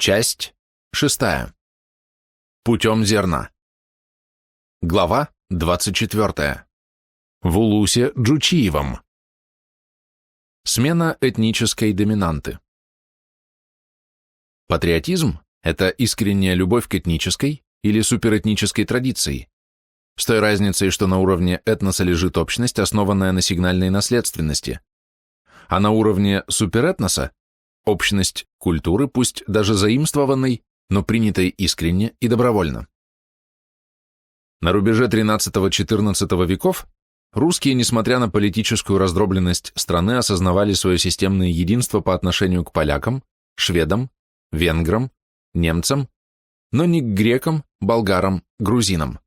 Часть 6. Путем зерна. Глава 24. В Улусе Джучиевом. Смена этнической доминанты. Патриотизм – это искренняя любовь к этнической или суперэтнической традиции, с той разницей, что на уровне этноса лежит общность, основанная на сигнальной наследственности, а на уровне суперэтноса – общность культуры, пусть даже заимствованной, но принятой искренне и добровольно. На рубеже XIII-XIV веков русские, несмотря на политическую раздробленность страны, осознавали свое системное единство по отношению к полякам, шведам, венграм, немцам, но не к грекам, болгарам, грузинам.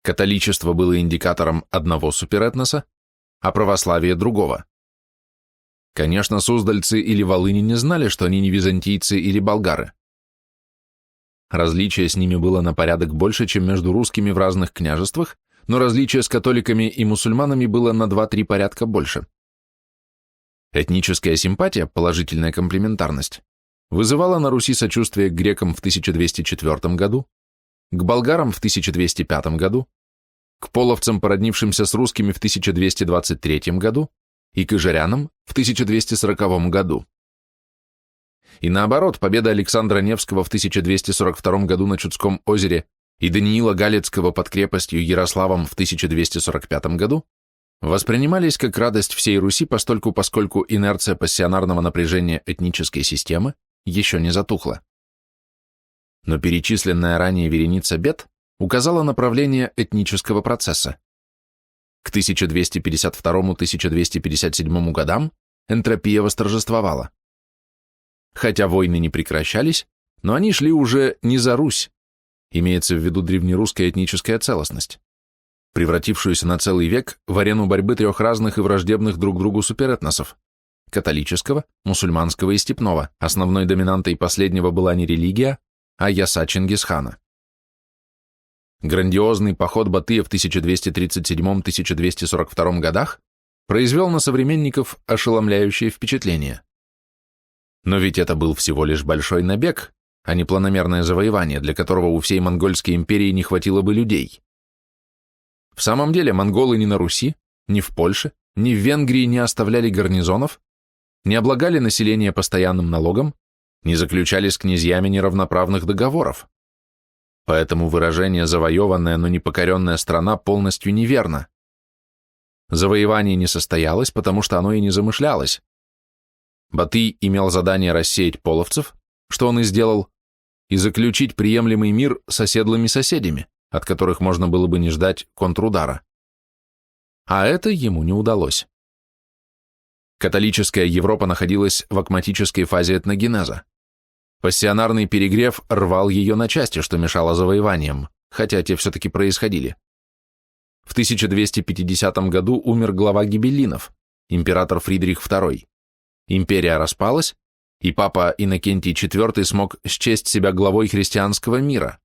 Католичество было индикатором одного суперэтноса, а православие – другого. Конечно, суздальцы или волыни не знали, что они не византийцы или болгары. Различие с ними было на порядок больше, чем между русскими в разных княжествах, но различие с католиками и мусульманами было на 2-3 порядка больше. Этническая симпатия, положительная комплементарность, вызывала на Руси сочувствие к грекам в 1204 году, к болгарам в 1205 году, к половцам, породнившимся с русскими в 1223 году, и к ижорянам в 1240 году. И наоборот, победа Александра Невского в 1242 году на Чудском озере и Даниила Галицкого под крепостью Ярославом в 1245 году воспринимались как радость всей Руси поскольку инерция пассионарного напряжения этнической системы еще не затухла. Но перечисленная ранее вереница бед указала направление этнического процесса. К 1252-1257 годам энтропия восторжествовала. Хотя войны не прекращались, но они шли уже не за Русь, имеется в виду древнерусская этническая целостность, превратившуюся на целый век в арену борьбы трех разных и враждебных друг другу суперэтносов – католического, мусульманского и степного. Основной доминантой последнего была не религия, а яса Чингисхана. Грандиозный поход Батыя в 1237-1242 годах произвел на современников ошеломляющее впечатление. Но ведь это был всего лишь большой набег, а не планомерное завоевание, для которого у всей монгольской империи не хватило бы людей. В самом деле монголы ни на Руси, ни в Польше, ни в Венгрии не оставляли гарнизонов, не облагали население постоянным налогом, не заключали с князьями неравноправных договоров. Поэтому выражение «завоеванная, но не покоренная страна» полностью неверно. Завоевание не состоялось, потому что оно и не замышлялось. Батый имел задание рассеять половцев, что он и сделал, и заключить приемлемый мир с оседлыми соседями, от которых можно было бы не ждать контрудара. А это ему не удалось. Католическая Европа находилась в акматической фазе этногенеза. Пассионарный перегрев рвал ее на части, что мешало завоеваниям, хотя те все-таки происходили. В 1250 году умер глава гибеллинов, император Фридрих II. Империя распалась, и папа Иннокентий IV смог счесть себя главой христианского мира.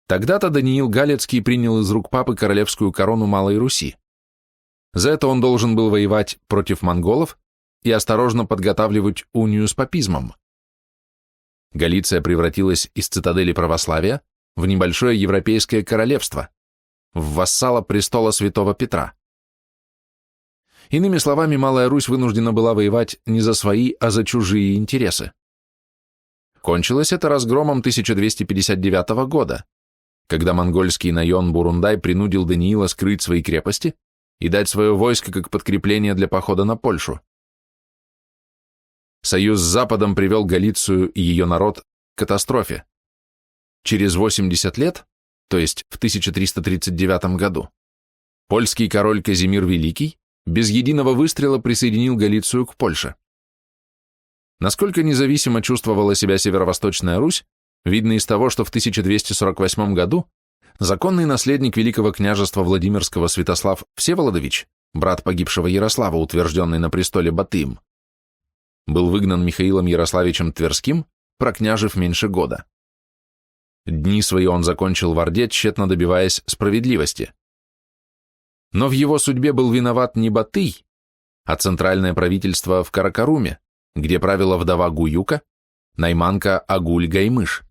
Тогда-то Даниил Галицкий принял из рук папы королевскую корону Малой Руси. За это он должен был воевать против монголов и осторожно подготавливать унию с папизмом. Галиция превратилась из цитадели православия в небольшое европейское королевство, в вассала престола святого Петра. Иными словами, Малая Русь вынуждена была воевать не за свои, а за чужие интересы. Кончилось это разгромом 1259 года, когда монгольский наён Бурундай принудил Даниила скрыть свои крепости и дать свое войско как подкрепление для похода на Польшу. Союз с Западом привел Галицию и ее народ к катастрофе. Через 80 лет, то есть в 1339 году, польский король Казимир Великий без единого выстрела присоединил Галицию к Польше. Насколько независимо чувствовала себя Северо-Восточная Русь, видно из того, что в 1248 году законный наследник Великого княжества Владимирского Святослав Всеволодович, брат погибшего Ярослава, утвержденный на престоле Батыем, был выгнан Михаилом Ярославичем Тверским, прокняжив меньше года. Дни свои он закончил в Орде, тщетно добиваясь справедливости. Но в его судьбе был виноват не Батый, а центральное правительство в Каракаруме, где правила вдова Гуюка, найманка Агуль-Гаймыш.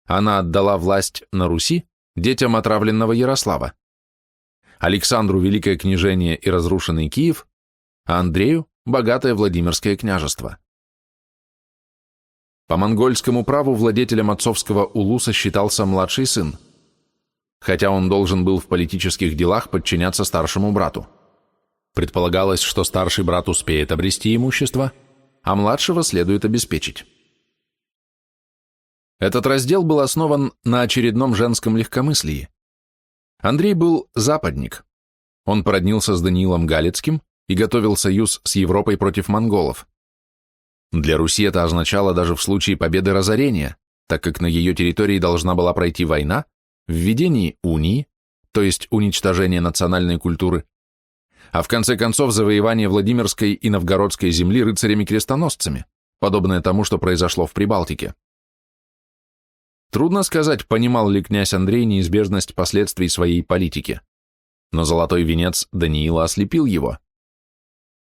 Она отдала власть на Руси детям отравленного Ярослава, Александру Великое княжение и разрушенный Киев, а Андрею богатое Владимирское княжество. По монгольскому праву владетелем отцовского улуса считался младший сын, хотя он должен был в политических делах подчиняться старшему брату. Предполагалось, что старший брат успеет обрести имущество, а младшего следует обеспечить. Этот раздел был основан на очередном женском легкомыслии. Андрей был западник. Он породнился с Даниилом Галицким и готовил союз с Европой против монголов. Для Руси это означало даже в случае победы разорения, так как на ее территории должна была пройти война, введение унии, то есть уничтожение национальной культуры, а в конце концов завоевание Владимирской и Новгородской земли рыцарями-крестоносцами, подобное тому, что произошло в Прибалтике. Трудно сказать, понимал ли князь Андрей неизбежность последствий своей политики, но золотой венец Даниила ослепил его.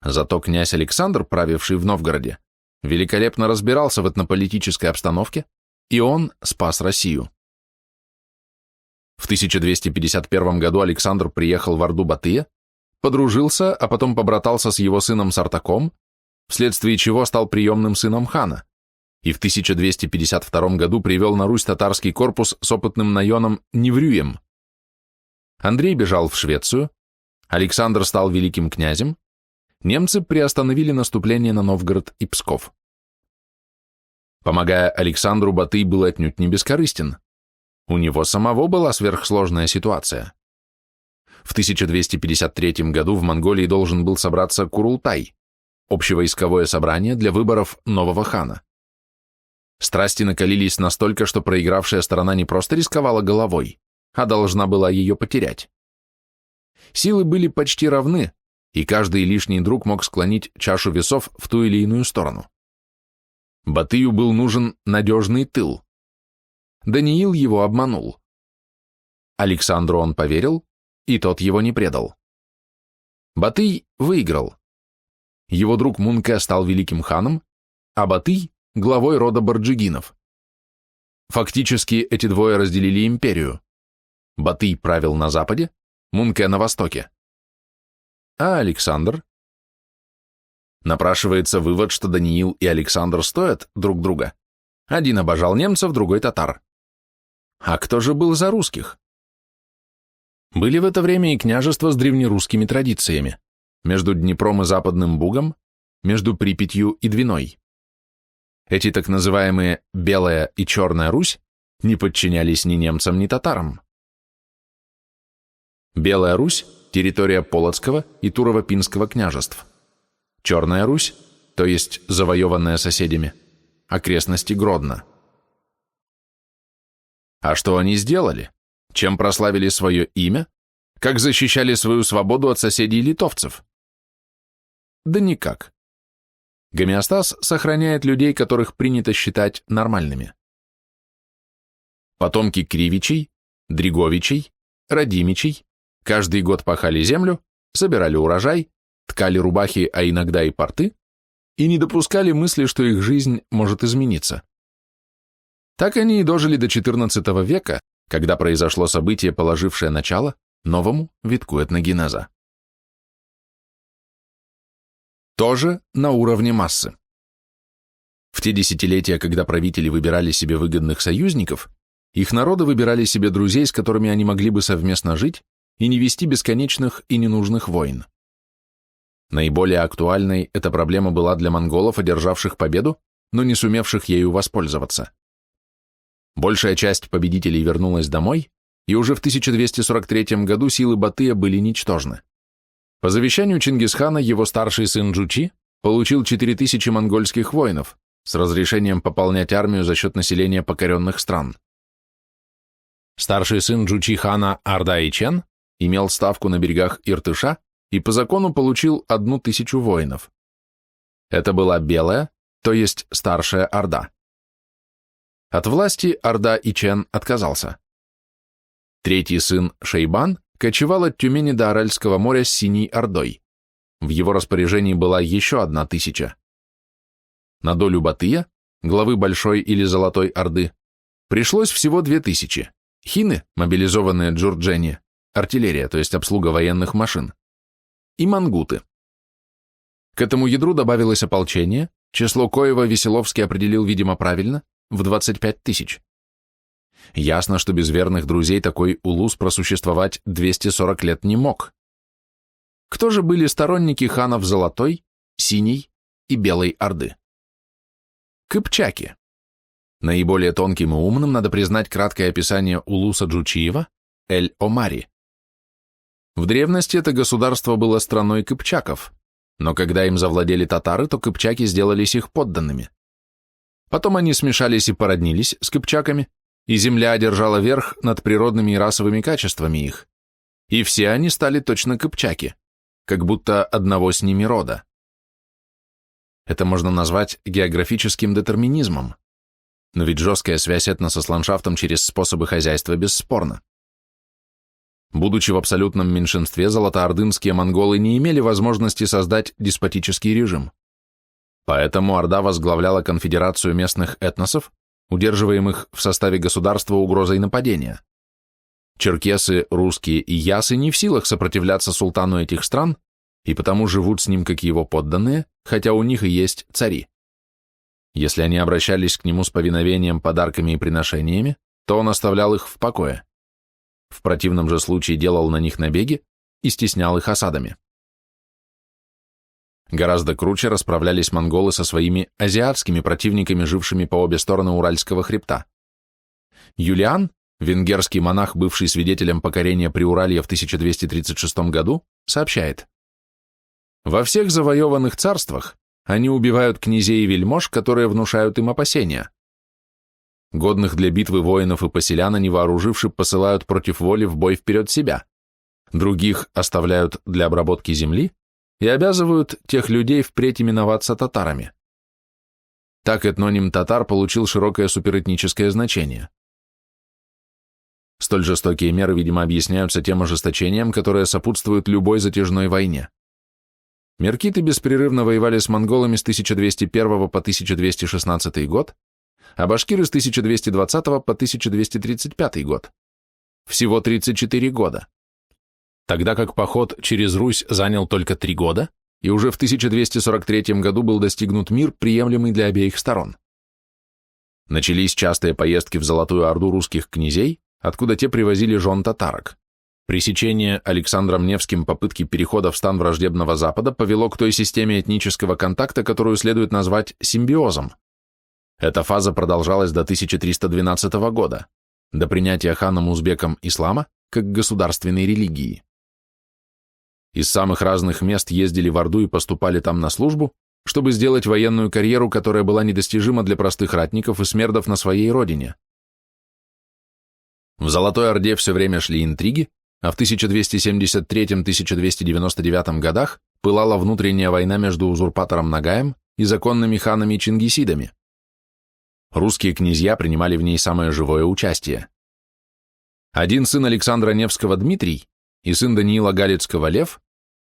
Зато князь Александр, правивший в Новгороде, великолепно разбирался в этнополитической обстановке, и он спас Россию. В 1251 году Александр приехал в Орду-Батыя, подружился, а потом побратался с его сыном Сартаком, вследствие чего стал приемным сыном хана, и в 1252 году привел на Русь татарский корпус с опытным наеном Неврюем. Андрей бежал в Швецию, Александр стал великим князем, немцы приостановили наступление на Новгород и Псков. Помогая Александру, Батый был отнюдь не бескорыстен. У него самого была сверхсложная ситуация. В 1253 году в Монголии должен был собраться Курултай, общевойсковое собрание для выборов нового хана. Страсти накалились настолько, что проигравшая сторона не просто рисковала головой, а должна была ее потерять. Силы были почти равны, и каждый лишний друг мог склонить чашу весов в ту или иную сторону. Батыю был нужен надежный тыл. Даниил его обманул. Александру он поверил, и тот его не предал. Батый выиграл. Его друг Мунке стал великим ханом, а Батый – главой рода Борджигинов. Фактически эти двое разделили империю. Батый правил на западе, Мунке на востоке. А Александр? Напрашивается вывод, что Даниил и Александр стоят друг друга. Один обожал немцев, другой татар. А кто же был за русских? Были в это время и княжества с древнерусскими традициями, между Днепром и Западным Бугом, между Припятью и Двиной. Эти так называемые Белая и Черная Русь не подчинялись ни немцам, ни татарам. Белая Русь – территория Полоцкого и Турово-Пинского княжеств. Черная Русь, то есть завоеванная соседями, окрестности Гродно. А что они сделали? Чем прославили свое имя? Как защищали свою свободу от соседей-литовцев? Да никак. Гомеостаз сохраняет людей, которых принято считать нормальными. Потомки Кривичей, Дриговичей, Радимичей каждый год пахали землю, собирали урожай, ткали рубахи, а иногда и порты, и не допускали мысли, что их жизнь может измениться. Так они и дожили до XIV века, когда произошло событие, положившее начало новому витку этногенеза. Тоже на уровне массы. В те десятилетия, когда правители выбирали себе выгодных союзников, их народы выбирали себе друзей, с которыми они могли бы совместно жить и не вести бесконечных и ненужных войн. Наиболее актуальной эта проблема была для монголов, одержавших победу, но не сумевших ею воспользоваться. Большая часть победителей вернулась домой, и уже в 1243 году силы Батыя были ничтожны. По завещанию Чингисхана его старший сын Джучи получил 4000 монгольских воинов с разрешением пополнять армию за счет населения покоренных стран. Старший сын Джучи хана Арда-Ичен имел ставку на берегах Иртыша и по закону получил 1000 воинов. Это была Белая, то есть старшая Орда. От власти Арда-Ичен отказался. Третий сын Шейбан кочевал от Тюмени до Аральского моря с Синей Ордой. В его распоряжении была еще 1000. На долю Батыя главы Большой или Золотой Орды, пришлось всего 2000. Хины, мобилизованные джурджени, артиллерия, то есть обслуга военных машин, и мангуты. К этому ядру добавилось ополчение, число коего Веселовский определил, видимо, правильно, в 25 тысяч. Ясно, что без верных друзей такой улус просуществовать 240 лет не мог. Кто же были сторонники ханов Золотой, Синей и Белой Орды? Кыпчаки. Наиболее тонким и умным надо признать краткое описание улуса Джучиева Эль-Омари. В древности это государство было страной кыпчаков, но когда им завладели татары, то кыпчаки сделались их подданными. Потом они смешались и породнились с кыпчаками, и земля одержала верх над природными и расовыми качествами их, и все они стали точно кыпчаки, как будто одного с ними рода. Это можно назвать географическим детерминизмом, но ведь жесткая связь этноса с ландшафтом через способы хозяйства бесспорна. Будучи в абсолютном меньшинстве, золотоордынские монголы не имели возможности создать деспотический режим. Поэтому Орда возглавляла конфедерацию местных этносов, удерживаемых в составе государства угрозой нападения. Черкесы, русские и ясы не в силах сопротивляться султану этих стран, и потому живут с ним как его подданные, хотя у них и есть цари. Если они обращались к нему с повиновением, подарками и приношениями, то он оставлял их в покое. В противном же случае делал на них набеги и стеснял их осадами. Гораздо круче расправлялись монголы со своими азиатскими противниками, жившими по обе стороны Уральского хребта. Юлиан, венгерский монах, бывший свидетелем покорения Приуралья в 1236 году, сообщает: «Во всех завоеванных царствах они убивают князей и вельмож, которые внушают им опасения. Годных для битвы воинов и поселян они, вооруживши, посылают против воли в бой вперед себя, других оставляют для обработки земли и обязывают тех людей впредь именоваться татарами». Так этноним татар получил широкое суперэтническое значение. Столь жестокие меры, видимо, объясняются тем ожесточением, которое сопутствует любой затяжной войне. Меркиты беспрерывно воевали с монголами с 1201 по 1216 год, а башкиры с 1220 по 1235 год. Всего 34 года. Тогда как поход через Русь занял только 3 года, и уже в 1243 году был достигнут мир, приемлемый для обеих сторон. Начались частые поездки в Золотую Орду русских князей, откуда те привозили жен татарок. Пресечение Александром Невским попытки перехода в стан враждебного Запада повело к той системе этнического контакта, которую следует назвать симбиозом. Эта фаза продолжалась до 1312 года, до принятия ханом-узбеком ислама как государственной религии. Из самых разных мест ездили в Орду и поступали там на службу, чтобы сделать военную карьеру, которая была недостижима для простых ратников и смердов на своей родине. В Золотой Орде все время шли интриги, а в 1273-1299 годах пылала внутренняя война между узурпатором Нагаем и законными ханами-чингисидами. Русские князья принимали в ней самое живое участие. Один сын Александра Невского Дмитрий и сын Даниила Галицкого Лев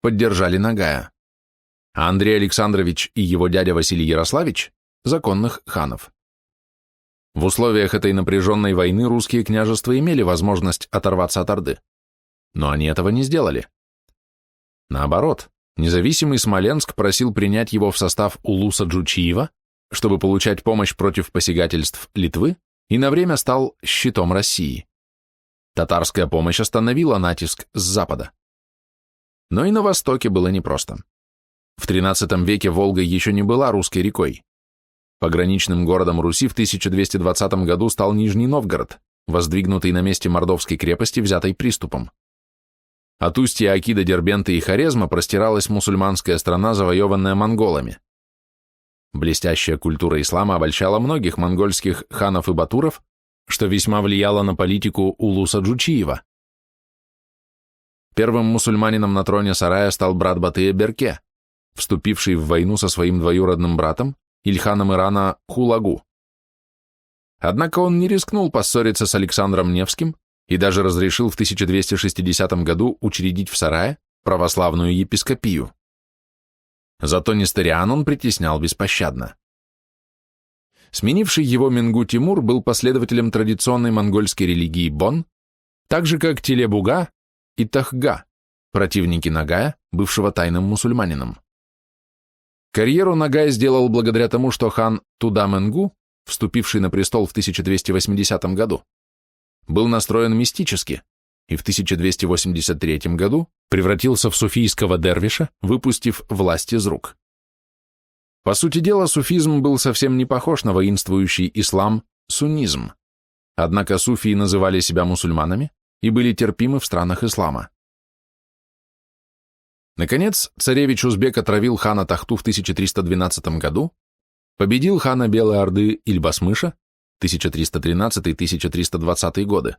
поддержали Нагая, а Андрей Александрович и его дядя Василий Ярославич – законных ханов. В условиях этой напряженной войны русские княжества имели возможность оторваться от Орды, но они этого не сделали. Наоборот, независимый Смоленск просил принять его в состав улуса Джучиева, чтобы получать помощь против посягательств Литвы, и на время стал щитом России. Татарская помощь остановила натиск с запада. Но и на востоке было непросто. В XIII веке Волга еще не была русской рекой. Пограничным городом Руси в 1220 году стал Нижний Новгород, воздвигнутый на месте Мордовской крепости, взятой приступом. От устья Оки до Дербента и Хорезма простиралась мусульманская страна, завоеванная монголами. Блестящая культура ислама обольщала многих монгольских ханов и батуров, что весьма влияло на политику улуса Джучиева. Первым мусульманином на троне сарая стал брат Батыя Берке, вступивший в войну со своим двоюродным братом, Ильханом Ирана Хулагу. Однако он не рискнул поссориться с Александром Невским и даже разрешил в 1260 году учредить в сарае православную епископию. Зато несториан он притеснял беспощадно. Сменивший его Менгу Тимур был последователем традиционной монгольской религии Бон, так же как Телебуга и Тахга, противники Нагая, бывшего тайным мусульманином. Карьеру Нагай сделал благодаря тому, что хан Туда-Менгу, вступивший на престол в 1280 году, был настроен мистически и в 1283 году превратился в суфийского дервиша, выпустив власть из рук. По сути дела, суфизм был совсем не похож на воинствующий ислам, суннизм, однако суфии называли себя мусульманами и были терпимы в странах ислама. Наконец, царевич Узбек отравил хана Тахту в 1312 году, победил хана Белой Орды Ильбасмыша 1313-1320 годы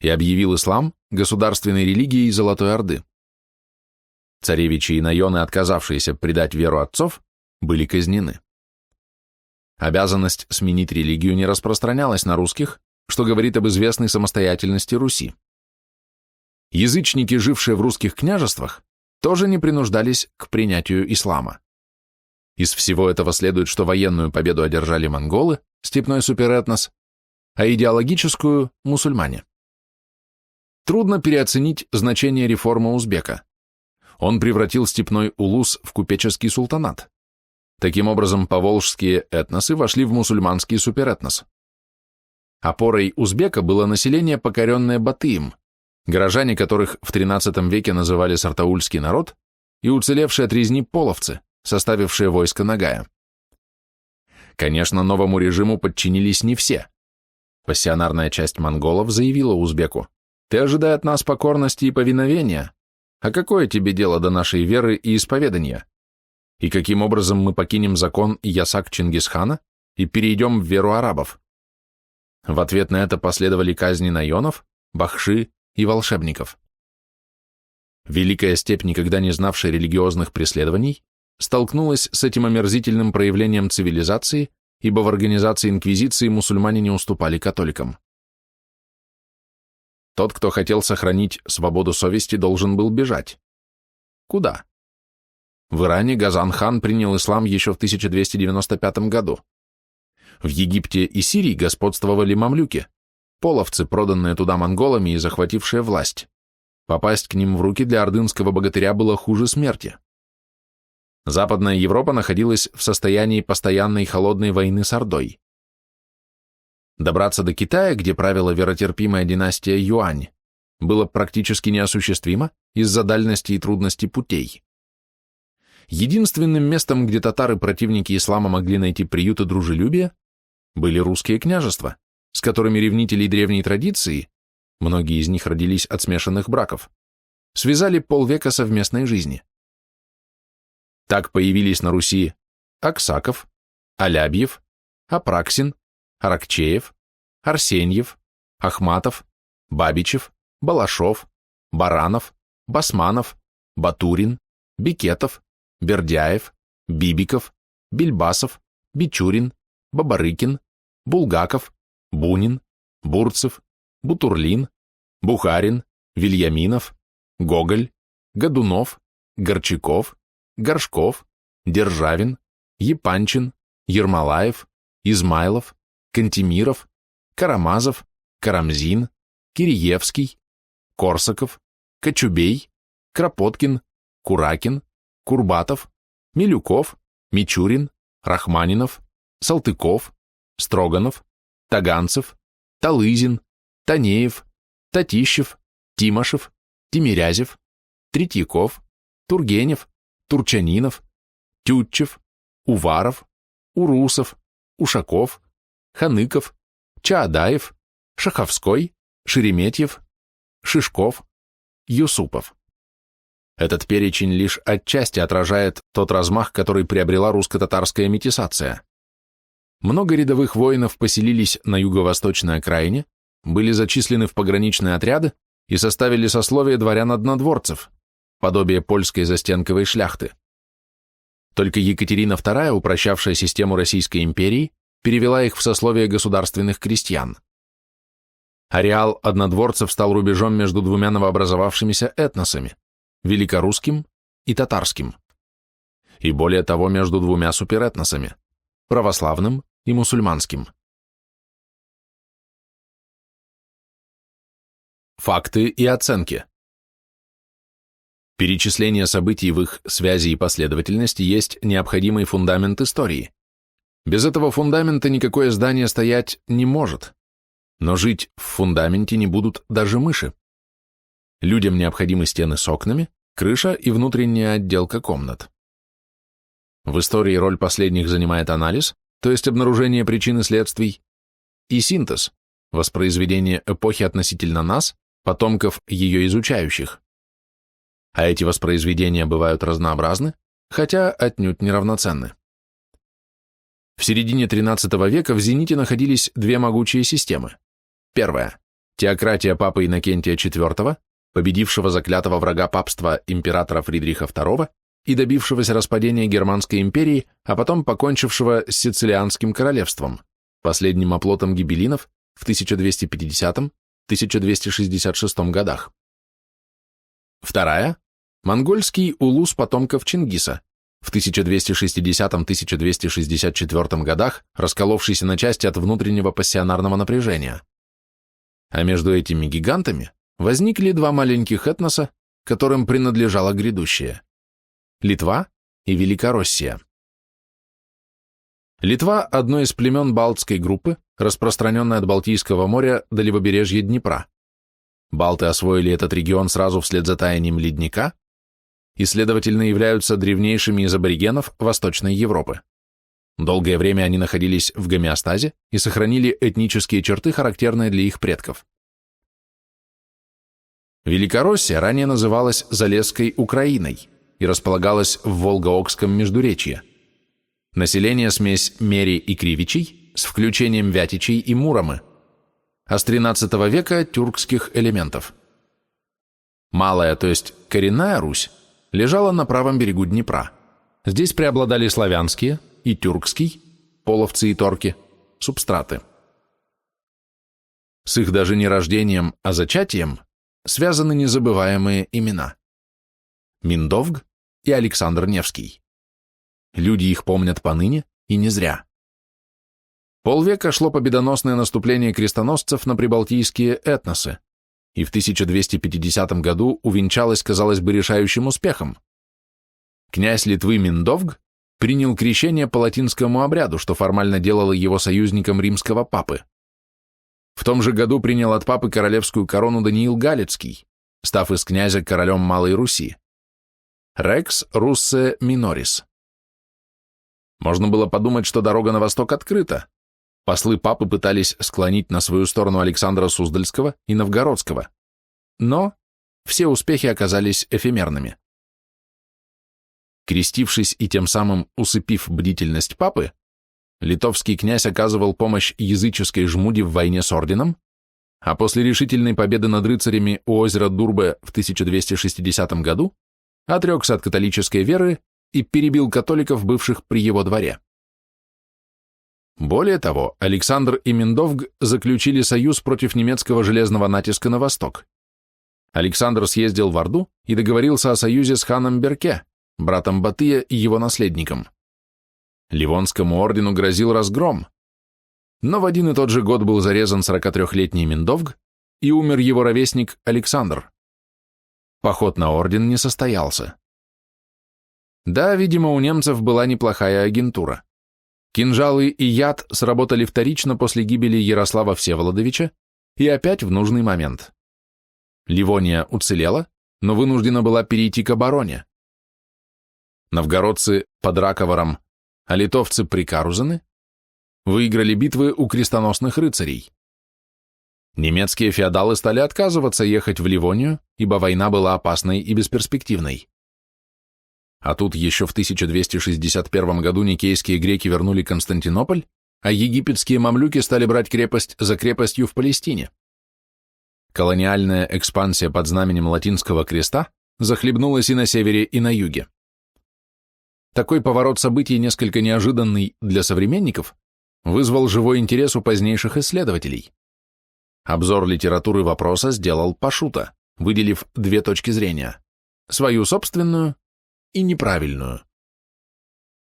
и объявил ислам государственной религией Золотой Орды. Царевичи и наёны, отказавшиеся предать веру отцов, были казнены. Обязанность сменить религию не распространялась на русских, что говорит об известной самостоятельности Руси. Язычники, жившие в русских княжествах, тоже не принуждались к принятию ислама. Из всего этого следует, что военную победу одержали монголы, степной суперэтнос, а идеологическую – мусульмане. Трудно переоценить значение реформы узбека. Он превратил степной улус в купеческий султанат. Таким образом, поволжские этносы вошли в мусульманский суперэтнос. Опорой узбека было население, покоренное Батыем, горожане которых в XIII веке называли сартаульский народ, и уцелевшие от резни половцы, составившие войско Нагая. Конечно, новому режиму подчинились не все. Пассионарная часть монголов заявила узбеку: «Ты ожидай от нас покорности и повиновения, а какое тебе дело до нашей веры и исповедания? И каким образом мы покинем закон Ясак Чингисхана и перейдем в веру арабов?» В ответ на это последовали казни наёнов, бахши и волшебников. Великая степь, никогда не знавшая религиозных преследований, столкнулась с этим омерзительным проявлением цивилизации, ибо в организации инквизиции мусульмане не уступали католикам. Тот, кто хотел сохранить свободу совести, должен был бежать. Куда? В Иране Газан-хан принял ислам еще в 1295 году. В Египте и Сирии господствовали мамлюки, половцы, проданные туда монголами и захватившие власть. Попасть к ним в руки для ордынского богатыря было хуже смерти. Западная Европа находилась в состоянии постоянной холодной войны с Ордой. Добраться до Китая, где правила веротерпимая династия Юань, было практически неосуществимо из-за дальности и трудности путей. Единственным местом, где татары-противники ислама могли найти приют и дружелюбие, были русские княжества, с которыми ревнители древней традиции, многие из них родились от смешанных браков, связали полвека совместной жизни. Так появились на Руси Аксаков, Алябьев, Апраксин, Аракчеев, Арсеньев, Ахматов, Бабичев, Балашов, Баранов, Басманов, Батурин, Бекетов, Бердяев, Бибиков, Бельбасов, Бичурин, Бабарыкин, Булгаков, Бунин, Бурцев, Бутурлин, Бухарин, Вильяминов, Гоголь, Годунов, Горчаков, Горшков, Державин, Епанчин, Ермолаев, Измайлов, Кантемиров, Карамазов, Карамзин, Киреевский, Корсаков, Кочубей, Кропоткин, Куракин, Курбатов, Милюков, Мичурин, Рахманинов, Салтыков, Строганов, Таганцев, Талызин, Танеев, Татищев, Тимошев, Тимирязев, Третьяков, Тургенев, Турчанинов, Тютчев, Уваров, Урусов, Ушаков, Ханыков, Чаадаев, Шаховской, Шереметьев, Шишков, Юсупов. Этот перечень лишь отчасти отражает тот размах, который приобрела русско-татарская метисация. Много рядовых воинов поселились на юго-восточной окраине, были зачислены в пограничные отряды и составили сословие дворян-однодворцев, подобие польской застенковой шляхты. Только Екатерина II, упрощавшая систему Российской империи, перевела их в сословие государственных крестьян. Ареал однодворцев стал рубежом между двумя новообразовавшимися этносами – великорусским и татарским. И более того, между двумя суперэтносами – православным и мусульманским. Факты и оценки. Перечисление событий в их связи и последовательности есть необходимый фундамент истории. Без этого фундамента никакое здание стоять не может, но жить в фундаменте не будут даже мыши. Людям необходимы стены с окнами, крыша и внутренняя отделка комнат. В истории роль последних занимает анализ, то есть обнаружение причин и следствий, и синтез, воспроизведение эпохи относительно нас, потомков ее изучающих. А эти воспроизведения бывают разнообразны, хотя отнюдь неравноценны. В середине XIII века в зените находились две могучие системы. Первая – теократия папы Иннокентия IV, победившего заклятого врага папства императора Фридриха II и добившегося распадения Германской империи, а потом покончившего с Сицилианским королевством, последним оплотом гибеллинов в 1250-1266 годах. Вторая – монгольский улус потомков Чингиса, в 1260-1264 годах расколовшийся на части от внутреннего пассионарного напряжения. А между этими гигантами возникли два маленьких этноса, которым принадлежало грядущее – Литва и Великороссия. Литва – одно из племен Балтской группы, распространенное от Балтийского моря до левобережья Днепра. Балты освоили этот регион сразу вслед за таянием ледника и, следовательно, являются древнейшими из аборигенов Восточной Европы. Долгое время они находились в гомеостазе и сохранили этнические черты, характерные для их предков. Великороссия ранее называлась Залесской Украиной и располагалась в Волго-Окском междуречье. Население смесь Мери и Кривичей с включением Вятичей и Муромы, а с XIII века тюркских элементов. Малая, то есть коренная Русь, лежала на правом берегу Днепра. Здесь преобладали славянские и тюркский, половцы и торки, субстраты. С их даже не рождением, а зачатием связаны незабываемые имена. Миндовг и Александр Невский. Люди их помнят поныне, и не зря. Полвека шло победоносное наступление крестоносцев на прибалтийские этносы, и в 1250 году увенчалось, казалось бы, решающим успехом. Князь Литвы Миндовг принял крещение по латинскому обряду, что формально делало его союзником римского папы. В том же году принял от папы королевскую корону Даниил Галицкий, став из князя королем Малой Руси. Рекс Руссе Минорис. Можно было подумать, что дорога на восток открыта. Послы папы пытались склонить на свою сторону Александра Суздальского и Новгородского, но все успехи оказались эфемерными. Крестившись и тем самым усыпив бдительность папы, литовский князь оказывал помощь языческой жмуди в войне с орденом, а после решительной победы над рыцарями у озера Дурбе в 1260 году отрекся от католической веры и перебил католиков, бывших при его дворе. Более того, Александр и Миндовг заключили союз против немецкого железного натиска на восток. Александр съездил в Орду и договорился о союзе с ханом Берке, братом Батыя и его наследником. Ливонскому ордену грозил разгром, но в один и тот же год был зарезан 43-летний Миндовг и умер его ровесник Александр. Поход на орден не состоялся. Да, видимо, у немцев была неплохая агентура. Кинжалы и яд сработали вторично после гибели Ярослава Всеволодовича и опять в нужный момент. Ливония уцелела, но вынуждена была перейти к обороне. Новгородцы под Раковаром, а литовцы при Карузене выиграли битвы у крестоносных рыцарей. Немецкие феодалы стали отказываться ехать в Ливонию, ибо война была опасной и бесперспективной. А тут еще в 1261 году никейские греки вернули Константинополь, а египетские мамлюки стали брать крепость за крепостью в Палестине. Колониальная экспансия под знаменем Латинского креста захлебнулась и на севере, и на юге. Такой поворот событий, несколько неожиданный для современников, вызвал живой интерес у позднейших исследователей. Обзор литературы вопроса сделал Пашута, выделив две точки зрения – свою собственную и неправильную.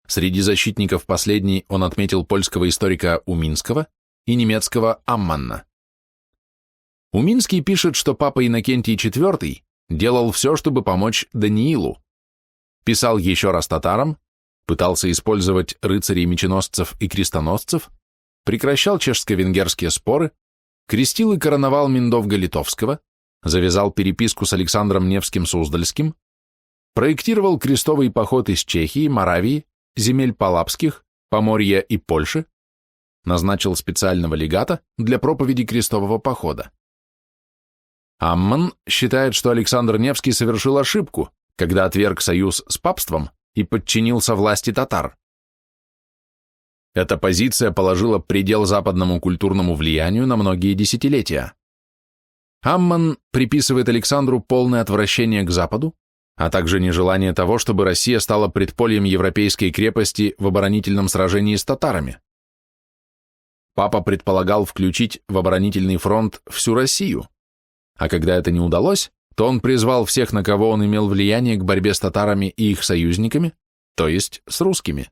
Среди защитников последней он отметил польского историка Уминского и немецкого Амманна. Уминский пишет, что папа Иннокентий IV делал все, чтобы помочь Даниилу. Писал еще раз татарам, пытался использовать рыцарей-меченосцев и крестоносцев, прекращал чешско-венгерские споры, крестил и короновал Миндовга-Литовского, завязал переписку с Александром Невским-Суздальским, проектировал крестовый поход из Чехии, Моравии, земель Полапских, Поморья и Польши, назначил специального легата для проповеди крестового похода. Амман считает, что Александр Невский совершил ошибку, когда отверг союз с папством и подчинился власти татар. Эта позиция положила предел западному культурному влиянию на многие десятилетия. Амман приписывает Александру полное отвращение к Западу, а также нежелание того, чтобы Россия стала предпольем европейской крепости в оборонительном сражении с татарами. Папа предполагал включить в оборонительный фронт всю Россию, а когда это не удалось, то он призвал всех, на кого он имел влияние, к борьбе с татарами и их союзниками, то есть с русскими.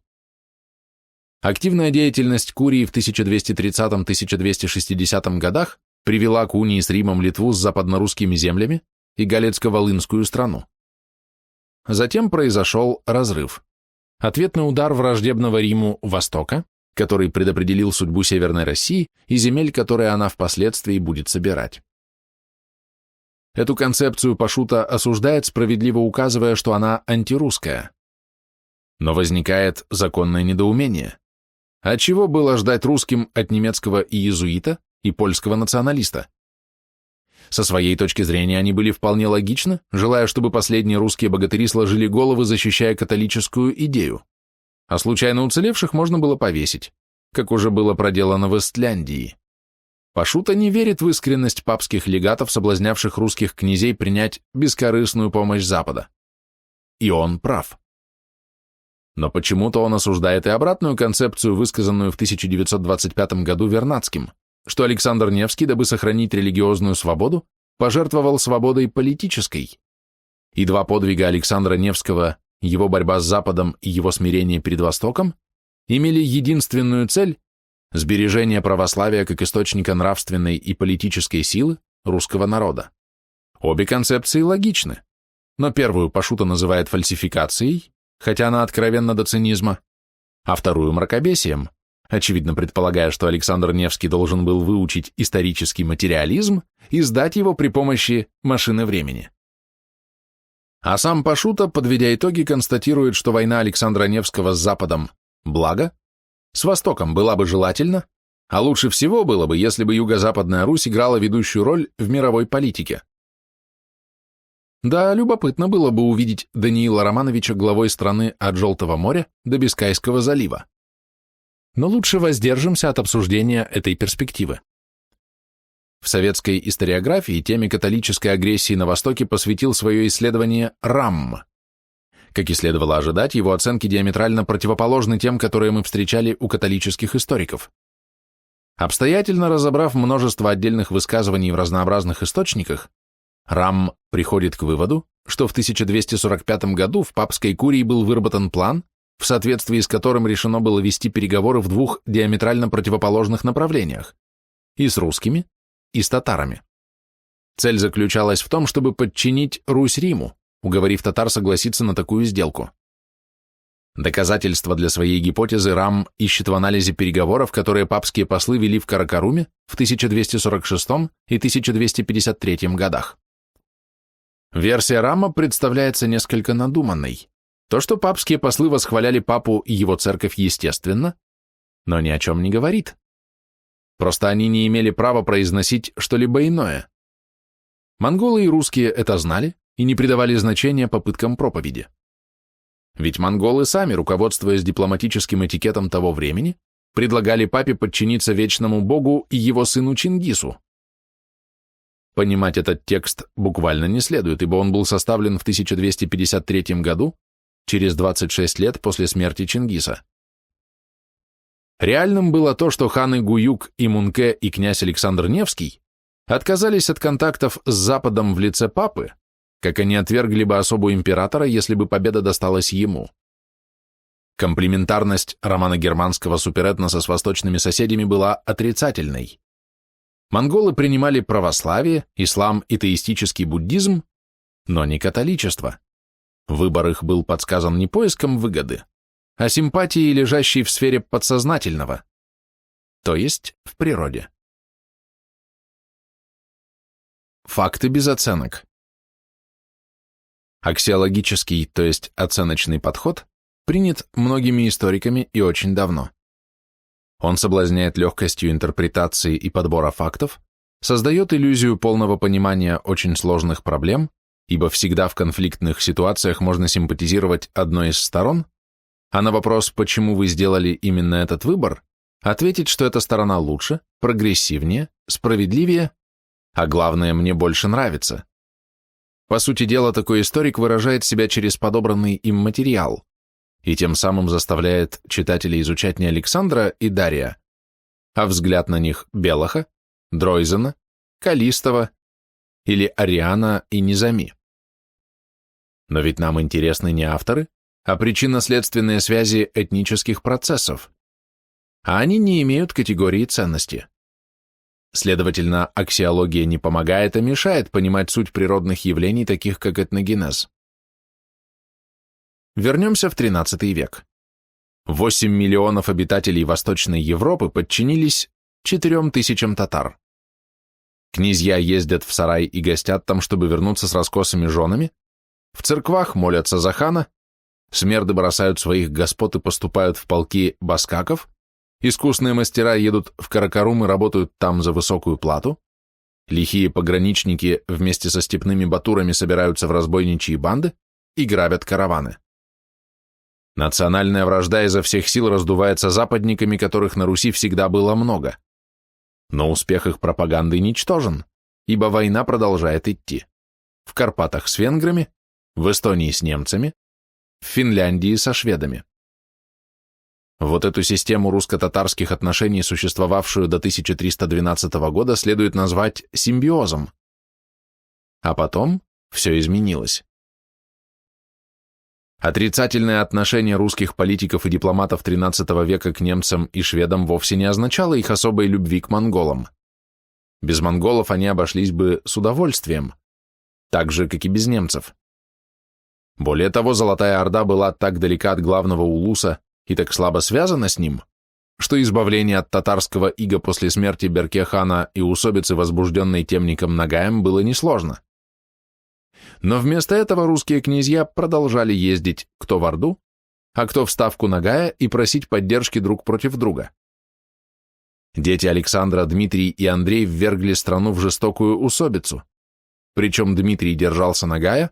Активная деятельность Курии в 1230-1260 годах привела к унии с Римом Литву с западнорусскими землями и Галицко-Волынскую страну. Затем произошел разрыв. Ответный удар враждебного Риму Востока, который предопределил судьбу Северной России и земель, которые она впоследствии будет собирать. Эту концепцию Пашута осуждает, справедливо указывая, что она антирусская. Но возникает законное недоумение. А чего было ждать русским от немецкого иезуита и польского националиста? Со своей точки зрения они были вполне логичны, желая, чтобы последние русские богатыри сложили головы, защищая католическую идею, а случайно уцелевших можно было повесить, как уже было проделано в Эстляндии. Пашута не верит в искренность папских легатов, соблазнявших русских князей принять бескорыстную помощь Запада. И он прав. Но почему-то он осуждает и обратную концепцию, высказанную в 1925 году Вернадским, что Александр Невский, дабы сохранить религиозную свободу, пожертвовал свободой политической. И два подвига Александра Невского, его борьба с Западом и его смирение перед Востоком, имели единственную цель – сбережение православия как источника нравственной и политической силы русского народа. Обе концепции логичны, но первую Пашута называет фальсификацией, хотя она откровенна до цинизма, а вторую – мракобесием, очевидно предполагая, что Александр Невский должен был выучить исторический материализм и сдать его при помощи машины времени. А сам Пашута, подведя итоги, констатирует, что война Александра Невского с Западом – благо, с Востоком была бы желательна, а лучше всего было бы, если бы Юго-Западная Русь играла ведущую роль в мировой политике. Да, любопытно было бы увидеть Даниила Романовича главой страны от Желтого моря до Бискайского залива. Но лучше воздержимся от обсуждения этой перспективы. В советской историографии теме католической агрессии на Востоке посвятил свое исследование Рамм. Как и следовало ожидать, его оценки диаметрально противоположны тем, которые мы встречали у католических историков. Обстоятельно разобрав множество отдельных высказываний в разнообразных источниках, Рамм приходит к выводу, что в 1245 году в папской курии был выработан план, в соответствии с которым решено было вести переговоры в двух диаметрально противоположных направлениях – и с русскими, и с татарами. Цель заключалась в том, чтобы подчинить Русь Риму, уговорив татар согласиться на такую сделку. Доказательства для своей гипотезы Рамм ищет в анализе переговоров, которые папские послы вели в Каракаруме в 1246 и 1253 годах. Версия Рамма представляется несколько надуманной. То, что папские послы восхваляли папу и его церковь, естественно, но ни о чем не говорит. Просто они не имели права произносить что-либо иное. Монголы и русские это знали и не придавали значения попыткам проповеди. Ведь монголы сами, руководствуясь дипломатическим этикетом того времени, предлагали папе подчиниться вечному богу и его сыну Чингису. Понимать этот текст буквально не следует, ибо он был составлен в 1253 году, через 26 лет после смерти Чингиса. Реальным было то, что ханы Гуюк и Мунке и князь Александр Невский отказались от контактов с Западом в лице папы, как они отвергли бы особу императора, если бы победа досталась ему. Комплементарность романо-германского суперэтноса с восточными соседями была отрицательной. Монголы принимали православие, ислам и теистический буддизм, но не католичество. Выбор их был подсказан не поиском выгоды, а симпатией, лежащей в сфере подсознательного, то есть в природе. Факты без оценок. Аксиологический, то есть оценочный подход, принят многими историками и очень давно. Он соблазняет легкостью интерпретации и подбора фактов, создает иллюзию полного понимания очень сложных проблем, ибо всегда в конфликтных ситуациях можно симпатизировать одной из сторон, а на вопрос, почему вы сделали именно этот выбор, ответить, что эта сторона лучше, прогрессивнее, справедливее, а главное, мне больше нравится. По сути дела, такой историк выражает себя через подобранный им материал и тем самым заставляет читателя изучать не Александра и Дария, а взгляд на них Белаха, Дройзена, Калистова или Ариана и Низами. Но ведь нам интересны не авторы, а причинно-следственные связи этнических процессов, а они не имеют категории ценности. Следовательно, аксиология не помогает, а мешает понимать суть природных явлений, таких как этногенез. Вернемся в XIII век. 8 миллионов обитателей Восточной Европы подчинились 4 тысячам татар. Князья ездят в сарай и гостят там, чтобы вернуться с раскосыми женами, в церквах молятся за хана, смерды бросают своих господ и поступают в полки баскаков, искусные мастера едут в Каракарум и работают там за высокую плату, лихие пограничники вместе со степными батурами собираются в разбойничьи банды и грабят караваны. Национальная вражда изо всех сил раздувается западниками, которых на Руси всегда было много. Но успех их пропаганды ничтожен, ибо война продолжает идти. В Карпатах с венграми, в Эстонии с немцами, в Финляндии со шведами. Вот эту систему русско-татарских отношений, существовавшую до 1312 года, следует назвать симбиозом. А потом все изменилось. Отрицательное отношение русских политиков и дипломатов XIII века к немцам и шведам вовсе не означало их особой любви к монголам. Без монголов они обошлись бы с удовольствием, так же, как и без немцев. Более того, Золотая Орда была так далека от главного улуса и так слабо связана с ним, что избавление от татарского ига после смерти Берке-хана и усобицы, возбужденной темником Нагаем, было несложно. Но вместо этого русские князья продолжали ездить кто в Орду, а кто в ставку Нагая и просить поддержки друг против друга. Дети Александра, Дмитрий и Андрей ввергли страну в жестокую усобицу, причем Дмитрий держался Нагая,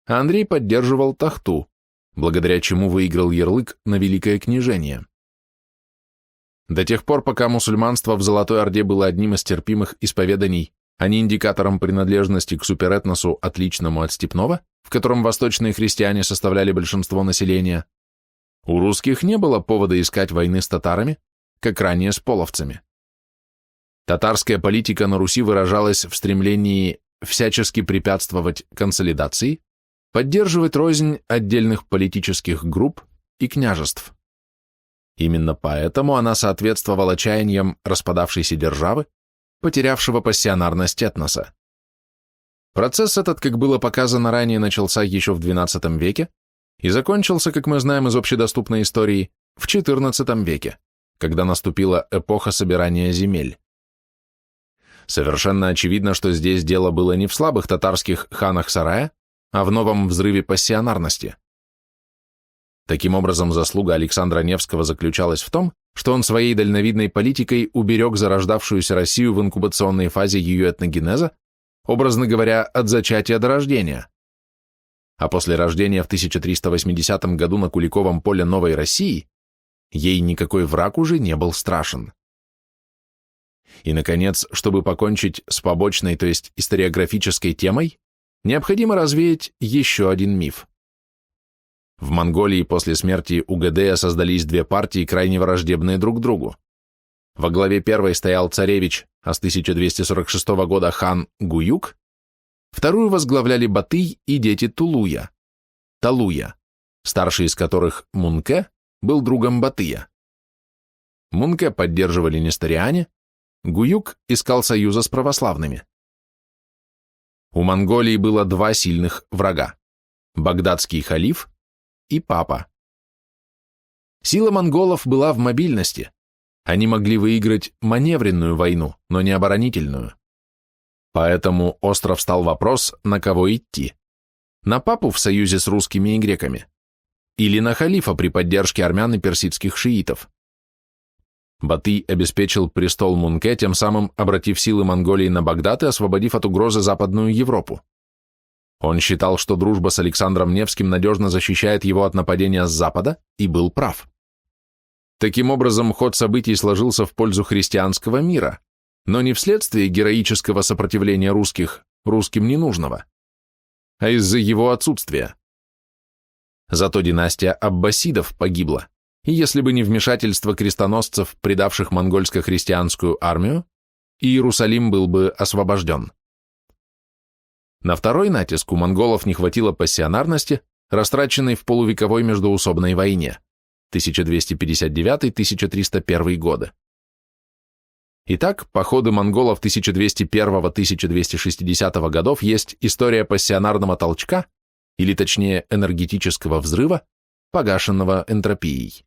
а Андрей поддерживал Тахту, благодаря чему выиграл ярлык на Великое княжение. До тех пор, пока мусульманство в Золотой Орде было одним из терпимых исповеданий, а не индикатором принадлежности к суперэтносу, отличному от степного, в котором восточные христиане составляли большинство населения, у русских не было повода искать войны с татарами, как ранее с половцами. Татарская политика на Руси выражалась в стремлении всячески препятствовать консолидации, поддерживать рознь отдельных политических групп и княжеств. Именно поэтому она соответствовала чаяниям распадавшейся державы, потерявшего пассионарность этноса. Процесс этот, как было показано ранее, начался еще в XII веке и закончился, как мы знаем из общедоступной истории, в XIV веке, когда наступила эпоха собирания земель. Совершенно очевидно, что здесь дело было не в слабых татарских ханах сарая, а в новом взрыве пассионарности. Таким образом, заслуга Александра Невского заключалась в том, что он своей дальновидной политикой уберег зарождавшуюся Россию в инкубационной фазе ее этногенеза, образно говоря, от зачатия до рождения. А после рождения в 1380 году на Куликовом поле Новой России ей никакой враг уже не был страшен. И, наконец, чтобы покончить с побочной, то есть историографической темой, необходимо развеять еще один миф. В Монголии после смерти Угадея создались две партии, крайне враждебные друг другу. Во главе первой стоял царевич, а с 1246 года хан Гуюк, вторую возглавляли Батый и дети Талуя, старший из которых Мунке, был другом Батыя. Мунке поддерживали несториане, Гуюк искал союза с православными. У Монголии было два сильных врага – багдадский халиф и папа. Сила монголов была в мобильности. Они могли выиграть маневренную войну, но не оборонительную. Поэтому остро встал вопрос, на кого идти. На папу в союзе с русскими и греками или на халифа при поддержке армян и персидских шиитов. Батый обеспечил престол Мунке, тем самым обратив силы Монголии на Багдад и освободив от угрозы Западную Европу. Он считал, что дружба с Александром Невским надежно защищает его от нападения с Запада, и был прав. Таким образом, ход событий сложился в пользу христианского мира, но не вследствие героического сопротивления русским ненужного, а из-за его отсутствия. Зато династия аббасидов погибла, и если бы не вмешательство крестоносцев, предавших монгольско-христианскую армию, Иерусалим был бы освобожден. На второй натиск у монголов не хватило пассионарности, растраченной в полувековой междоусобной войне 1259-1301 годы. Итак, походы монголов 1201-1260 годов есть история пассионарного толчка, или точнее энергетического взрыва, погашенного энтропией.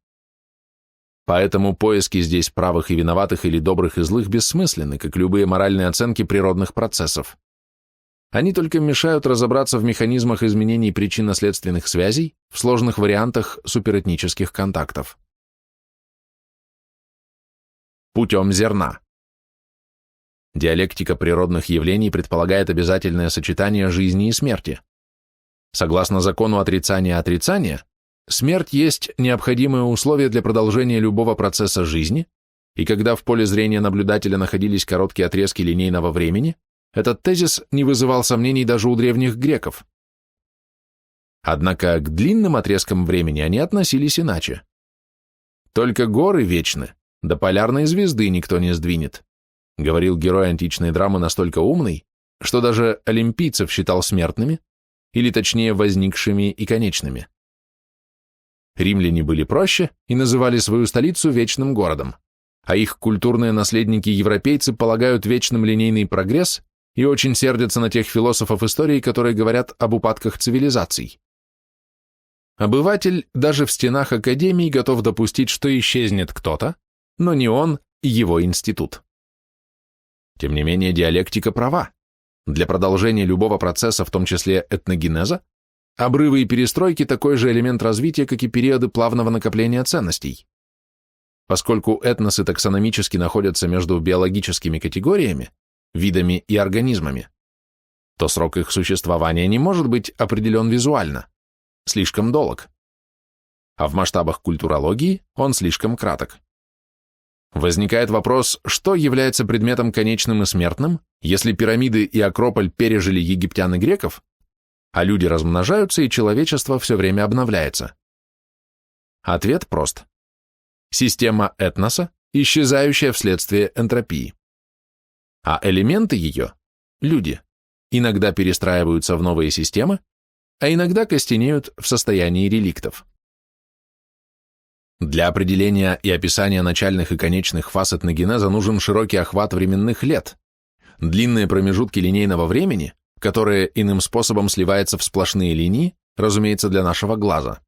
Поэтому поиски здесь правых и виноватых или добрых и злых бессмысленны, как любые моральные оценки природных процессов. Они только мешают разобраться в механизмах изменений причинно-следственных связей в сложных вариантах суперэтнических контактов. Путем зерна. Диалектика природных явлений предполагает обязательное сочетание жизни и смерти. Согласно закону отрицания, смерть есть необходимое условие для продолжения любого процесса жизни, и когда в поле зрения наблюдателя находились короткие отрезки линейного времени, этот тезис не вызывал сомнений даже у древних греков. Однако к длинным отрезкам времени они относились иначе. «Только горы вечны, до полярной звезды никто не сдвинет», говорил герой античной драмы настолько умный, что даже олимпийцев считал смертными, или точнее возникшими и конечными. Римляне были проще и называли свою столицу вечным городом, а их культурные наследники-европейцы полагают вечным линейный прогресс и очень сердятся на тех философов истории, которые говорят об упадках цивилизаций. Обыватель даже в стенах академии готов допустить, что исчезнет кто-то, но не он и его институт. Тем не менее, диалектика права. Для продолжения любого процесса, в том числе этногенеза, обрывы и перестройки – такой же элемент развития, как и периоды плавного накопления ценностей. Поскольку этносы таксономически находятся между биологическими категориями, видами и организмами, то срок их существования не может быть определен визуально, слишком долг, а в масштабах культурологии он слишком краток. Возникает вопрос, что является предметом конечным и смертным, если пирамиды и Акрополь пережили египтян и греков, а люди размножаются и человечество все время обновляется? Ответ прост. Система этноса, исчезающая вследствие энтропии. А элементы ее, люди, иногда перестраиваются в новые системы, а иногда костенеют в состоянии реликтов. Для определения и описания начальных и конечных фаз этногенеза нужен широкий охват временных лет, длинные промежутки линейного времени, которые иным способом сливаются в сплошные линии, разумеется, для нашего глаза.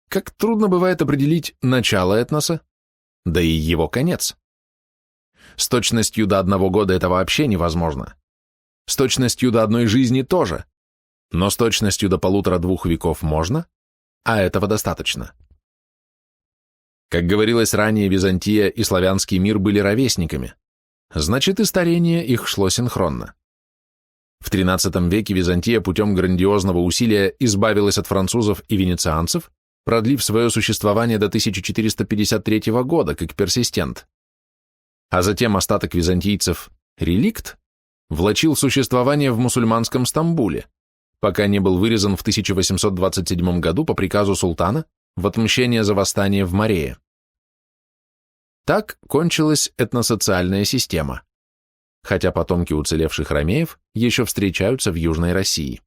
Как трудно бывает определить начало этноса, да и его конец. С точностью до 1 года это вообще невозможно. С точностью до 1 жизни тоже, но с точностью до 1,5-2 веков можно, а этого достаточно. Как говорилось ранее, Византия и славянский мир были ровесниками, значит и старение их шло синхронно. В XIII веке Византия путем грандиозного усилия избавилась от французов и венецианцев, продлив свое существование до 1453 года как персистент. А затем остаток византийцев, реликт, влачил существование в мусульманском Стамбуле, пока не был вырезан в 1827 году по приказу султана в отмщение за восстание в Морее. Так кончилась этносоциальная система, хотя потомки уцелевших ромеев еще встречаются в Южной России.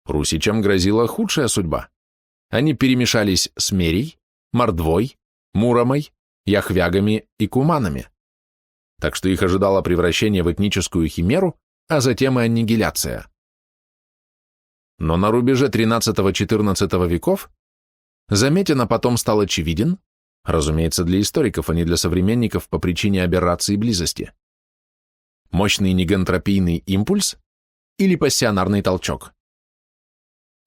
Русичам грозила худшая судьба. они перемешались с Мерей, Мордвой, Муромой, Яхвягами и Куманами, так что их ожидало превращение в этническую химеру, а затем и аннигиляция. Но на рубеже XIII-XIV веков заметен, а потом стал очевиден, разумеется, для историков, а не для современников по причине аберрации близости, мощный негантропийный импульс или пассионарный толчок.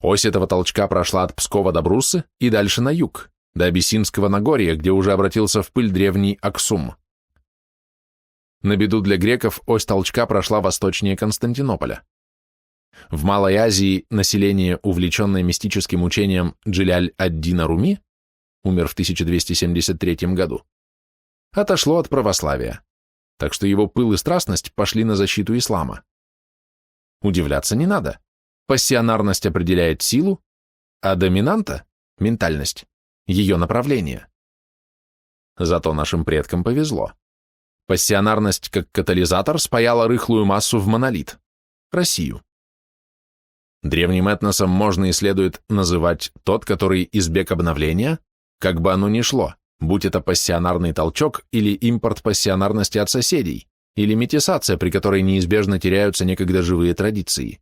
Ось этого толчка прошла от Пскова до Бруссы и дальше на юг, до Абиссинского Нагорья, где уже обратился в пыль древний Аксум. На беду для греков ось толчка прошла восточнее Константинополя. В Малой Азии население, увлеченное мистическим учением Джиляль-ад-Дина Руми, умер в 1273 году, отошло от православия, так что его пыл и страстность пошли на защиту ислама. Удивляться не надо. Пассионарность определяет силу, а доминанта – ментальность, ее направление. Зато нашим предкам повезло. Пассионарность как катализатор спаяла рыхлую массу в монолит – Россию. Древним этносом можно и следует называть тот, который избег обновления, как бы оно ни шло, будь это пассионарный толчок или импорт пассионарности от соседей, или метисация, при которой неизбежно теряются некогда живые традиции.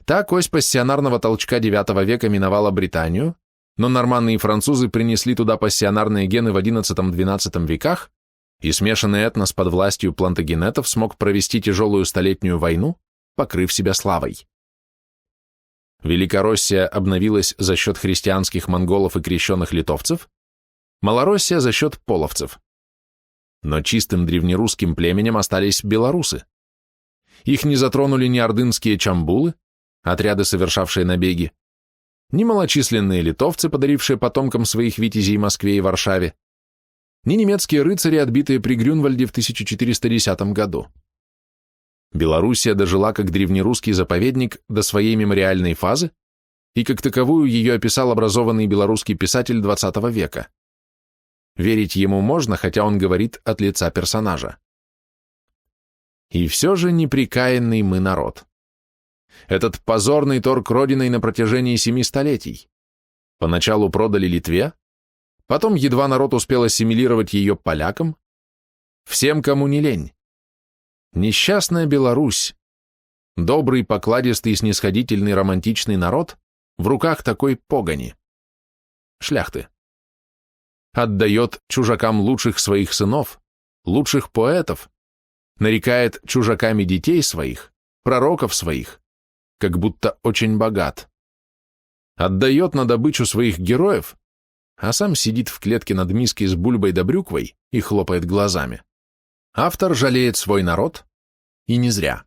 Так ось пассионарного толчка IX века миновала Британию, но норманны и французы принесли туда пассионарные гены в XI-XII веках, и смешанный этнос под властью плантагенетов смог провести тяжелую столетнюю войну, покрыв себя славой. Великороссия обновилась за счет христианских монголов и крещенных литовцев, Малороссия за счет половцев. Но чистым древнерусским племенем остались белорусы. Их не затронули ни ордынские чамбулы, отряды, совершавшие набеги, ни малочисленные литовцы, подарившие потомкам своих витязей Москве и Варшаве, ни немецкие рыцари, отбитые при Грюнвальде в 1410 году. Белоруссия дожила как древнерусский заповедник до своей мемориальной фазы, и как таковую ее описал образованный белорусский писатель XX века. Верить ему можно, хотя он говорит от лица персонажа. И все же непрекаянный мы народ. Этот позорный торг родиной на протяжении 7 столетий. Поначалу продали Литве, потом едва народ успел ассимилировать ее полякам, всем, кому не лень. Несчастная Беларусь, добрый, покладистый, снисходительный, романтичный народ в руках такой погони, шляхты. Отдает чужакам лучших своих сынов, лучших поэтов, нарекает чужаками детей своих, пророков своих, как будто очень богат. Отдает на добычу своих героев, а сам сидит в клетке над миской с бульбой да брюквой и хлопает глазами. Автор жалеет свой народ, и не зря.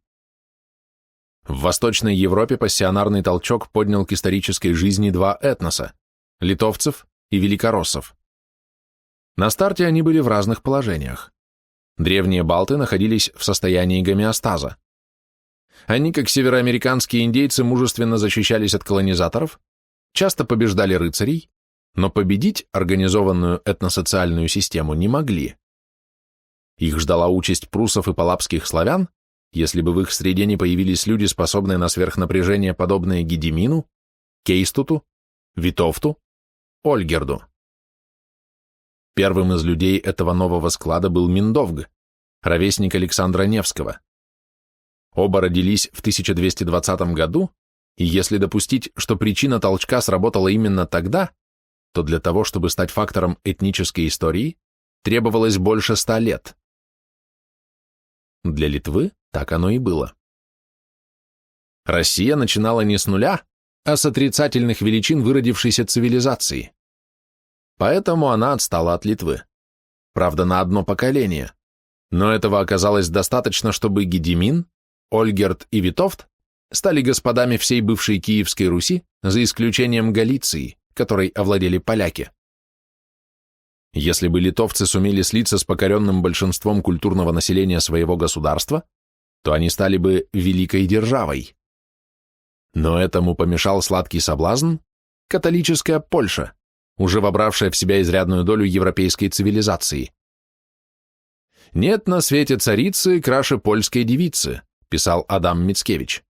В Восточной Европе пассионарный толчок поднял к исторической жизни два этноса – литовцев и великороссов. На старте они были в разных положениях. Древние балты находились в состоянии гомеостаза. Они, как североамериканские индейцы, мужественно защищались от колонизаторов, часто побеждали рыцарей, но победить организованную этносоциальную систему не могли. Их ждала участь пруссов и палапских славян, если бы в их среде не появились люди, способные на сверхнапряжение, подобные Гедимину, Кейстуту, Витовту, Ольгерду. Первым из людей этого нового склада был Миндовг, ровесник Александра Невского. Оба родились в 1220 году, и если допустить, что причина толчка сработала именно тогда, то для того, чтобы стать фактором этнической истории, требовалось больше 100 лет. Для Литвы так оно и было. Россия начинала не с нуля, а с отрицательных величин выродившейся цивилизации. Поэтому она отстала от Литвы. Правда, на одно поколение. Но этого оказалось достаточно, чтобы Гедимин, Ольгерд и Витовт стали господами всей бывшей Киевской Руси, за исключением Галиции, которой овладели поляки. Если бы литовцы сумели слиться с покоренным большинством культурного населения своего государства, то они стали бы великой державой. Но этому помешал сладкий соблазн – католическая Польша, уже вобравшая в себя изрядную долю европейской цивилизации. «Нет на свете царицы краше польской девицы», писал Адам Мицкевич.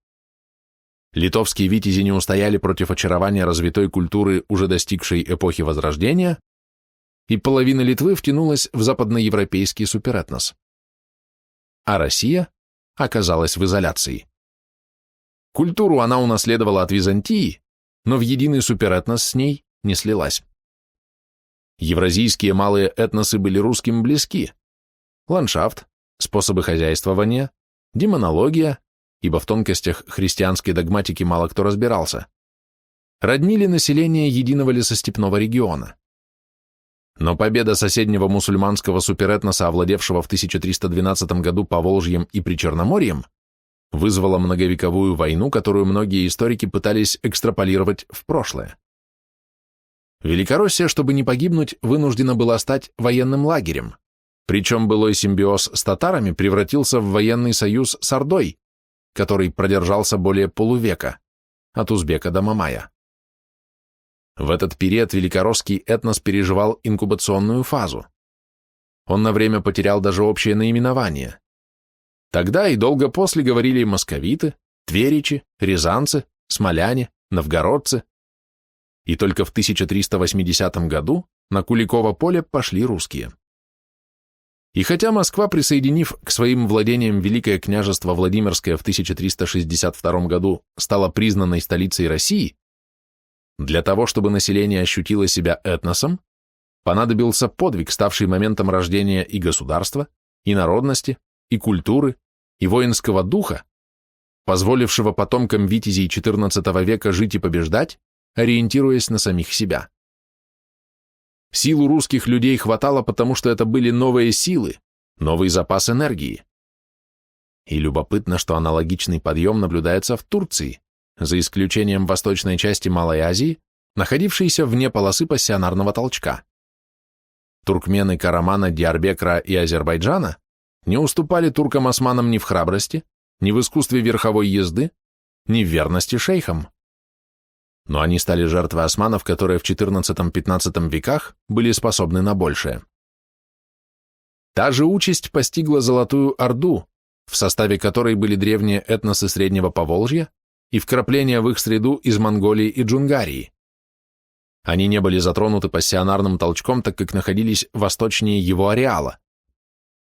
Литовские витязи не устояли против очарования развитой культуры, уже достигшей эпохи Возрождения, и половина Литвы втянулась в западноевропейский суперэтнос. А Россия оказалась в изоляции. Культуру она унаследовала от Византии, но в единый суперэтнос с ней не слилась. Евразийские малые этносы были русским близки. Ландшафт, способы хозяйствования, демонология, ибо в тонкостях христианской догматики мало кто разбирался, роднили население единого лесостепного региона. Но победа соседнего мусульманского суперэтноса, овладевшего в 1312 году Поволжьем и Причерноморьем, вызвала многовековую войну, которую многие историки пытались экстраполировать в прошлое. Великороссия, чтобы не погибнуть, вынуждена была стать военным лагерем, причем былой симбиоз с татарами превратился в военный союз с Ордой, который продержался более полувека, от Узбека до Мамая. В этот период великоросский этнос переживал инкубационную фазу. Он на время потерял даже общее наименование. Тогда и долго после говорили московиты, тверичи, рязанцы, смоляне, новгородцы. И только в 1380 году на Куликово поле пошли русские. И хотя Москва, присоединив к своим владениям Великое княжество Владимирское в 1362 году, стала признанной столицей России, для того, чтобы население ощутило себя этносом, понадобился подвиг, ставший моментом рождения и государства, и народности, и культуры, и воинского духа, позволившего потомкам витязей XIV века жить и побеждать, ориентируясь на самих себя. Силу русских людей хватало, потому что это были новые силы, новый запас энергии. И любопытно, что аналогичный подъем наблюдается в Турции, за исключением восточной части Малой Азии, находившейся вне полосы пассионарного толчка. Туркмены Карамана, Диарбекра и Азербайджана не уступали туркам-османам ни в храбрости, ни в искусстве верховой езды, ни в верности шейхам. Но они стали жертвой османов, которые в XIV-XV веках были способны на большее. Та же участь постигла Золотую Орду, в составе которой были древние этносы Среднего Поволжья и вкрапления в их среду из Монголии и Джунгарии. Они не были затронуты пассионарным толчком, так как находились восточнее его ареала.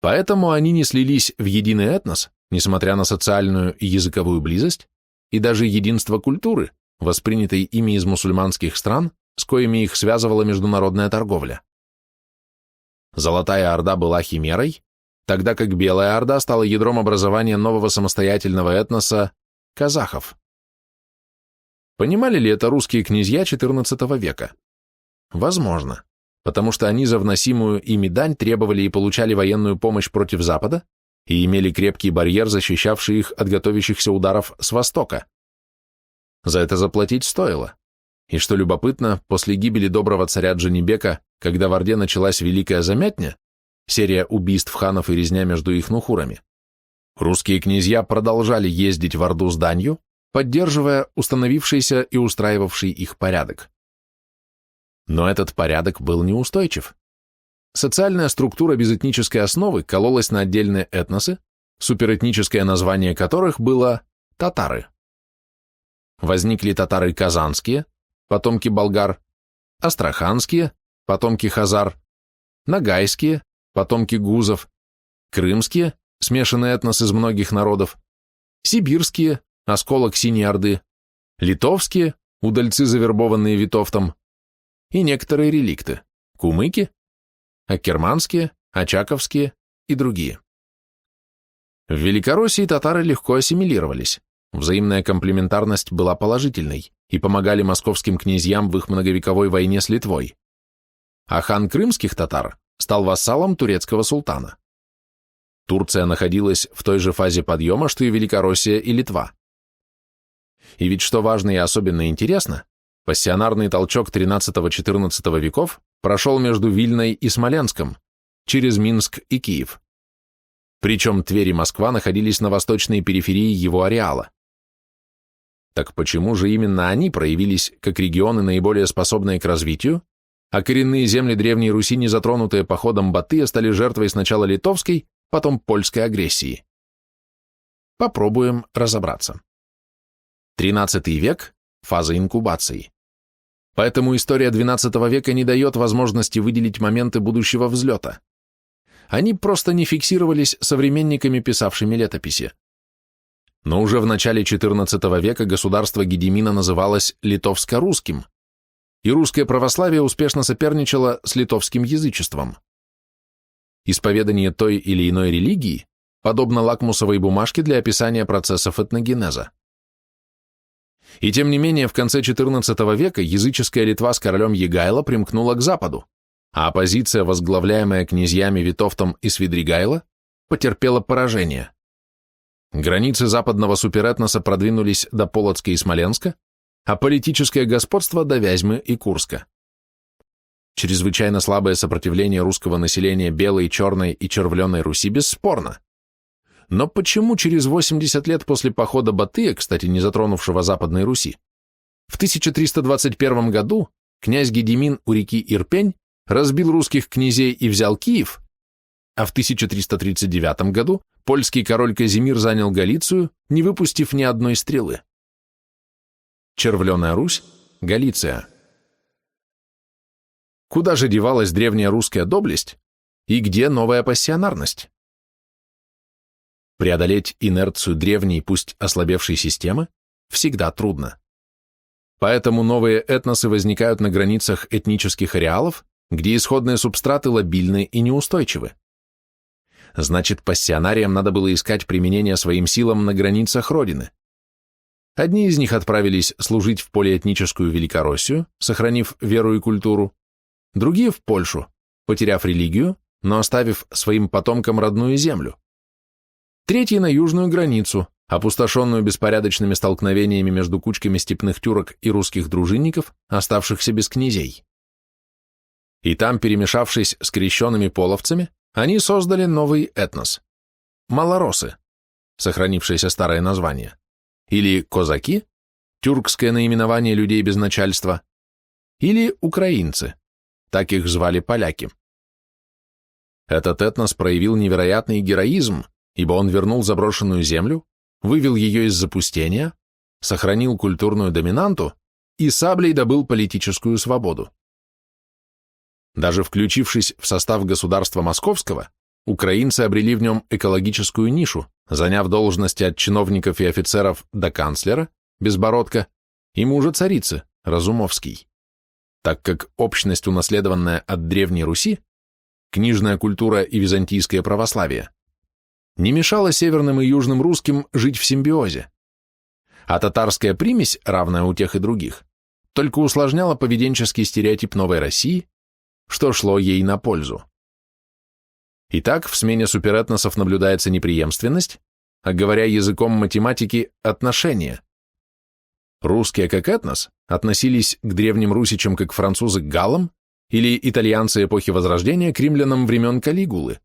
Поэтому они не слились в единый этнос, несмотря на социальную и языковую близость, и даже единство культуры, воспринятой ими из мусульманских стран, с коими их связывала международная торговля. Золотая Орда была химерой, тогда как Белая Орда стала ядром образования нового самостоятельного этноса казахов. Понимали ли это русские князья XIV века? Возможно, потому что они за вносимую ими дань требовали и получали военную помощь против Запада и имели крепкий барьер, защищавший их от готовящихся ударов с востока. За это заплатить стоило. И что любопытно, после гибели доброго царя Джанибека, когда в Орде началась Великая Замятня, серия убийств ханов и резня между их нухурами, русские князья продолжали ездить в Орду с данью, поддерживая установившийся и устраивавший их порядок. Но этот порядок был неустойчив. Социальная структура без этнической основы кололась на отдельные этносы, суперэтническое название которых было татары. Возникли татары казанские, потомки болгар, астраханские, потомки хазар, ногайские, потомки гузов, крымские, смешанный этнос из многих народов, сибирские, осколок Синей Орды, литовские, удальцы, завербованные Витовтом, и некоторые реликты, кумыки, аккерманские, очаковские и другие. В Великороссии татары легко ассимилировались, взаимная комплементарность была положительной и помогали московским князьям в их многовековой войне с Литвой, а хан крымских татар стал вассалом турецкого султана. Турция находилась в той же фазе подъема, что и Великороссия и Литва. И ведь что важно и особенно интересно, пассионарный толчок XIII-XIV веков прошел между Вильной и Смоленском, через Минск и Киев. Причем Тверь и Москва находились на восточной периферии его ареала. Так почему же именно они проявились как регионы, наиболее способные к развитию, а коренные земли Древней Руси, не затронутые походом Батыя, стали жертвой сначала литовской, потом польской агрессии? Попробуем разобраться. XIII век – фаза инкубации. Поэтому история XII века не дает возможности выделить моменты будущего взлета. Они просто не фиксировались современниками, писавшими летописи. Но уже в начале XIV века государство Гедимина называлось литовско-русским, и русское православие успешно соперничало с литовским язычеством. Исповедание той или иной религии подобно лакмусовой бумажке для описания процессов этногенеза. И тем не менее, в конце XIV века языческая Литва с королем Егайло примкнула к Западу, а оппозиция, возглавляемая князьями Витовтом и Свидригайло, потерпела поражение. Границы западного суперэтноса продвинулись до Полоцка и Смоленска, а политическое господство до Вязьмы и Курска. Чрезвычайно слабое сопротивление русского населения Белой, Черной и Червленой Руси бесспорно. Но почему через 80 лет после похода Батыя, кстати, не затронувшего Западной Руси, в 1321 году князь Гедимин у реки Ирпень разбил русских князей и взял Киев, а в 1339 году польский король Казимир занял Галицию, не выпустив ни одной стрелы? Червленая Русь, Галиция. Куда же девалась древняя русская доблесть и где новая пассионарность? Преодолеть инерцию древней, пусть ослабевшей системы, всегда трудно. Поэтому новые этносы возникают на границах этнических ареалов, где исходные субстраты лабильны и неустойчивы. Значит, пассионариям надо было искать применение своим силам на границах Родины. Одни из них отправились служить в полиэтническую Великороссию, сохранив веру и культуру, другие в Польшу, потеряв религию, но оставив своим потомкам родную землю. Третьи на южную границу, опустошенную беспорядочными столкновениями между кучками степных тюрок и русских дружинников, оставшихся без князей. И там, перемешавшись с крещенными половцами, они создали новый этнос – малоросы, сохранившееся старое название, или козаки, тюркское наименование людей без начальства, или украинцы, так их звали поляки. Этот этнос проявил невероятный героизм, ибо он вернул заброшенную землю, вывел ее из запустения, сохранил культурную доминанту и саблей добыл политическую свободу. Даже включившись в состав государства Московского, украинцы обрели в нем экологическую нишу, заняв должности от чиновников и офицеров до канцлера, Безбородко, и мужа царицы, Разумовский, так как общность, унаследованная от Древней Руси, книжная культура и византийское православие, не мешала северным и южным русским жить в симбиозе, а татарская примесь, равная у тех и других, только усложняла поведенческий стереотип новой России, что шло ей на пользу. Итак, в смене суперэтносов наблюдается не преемственность, а, говоря языком математики, отношения. Русские как этнос относились к древним русичам как французы к галлам или итальянцы эпохи Возрождения к римлянам времен Калигулы.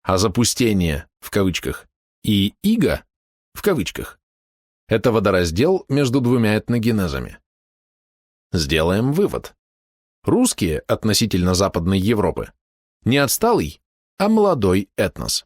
А запустение, в кавычках, и иго, в кавычках, это водораздел между двумя этногенезами. Сделаем вывод. Русские относительно Западной Европы не отсталый, а молодой этнос.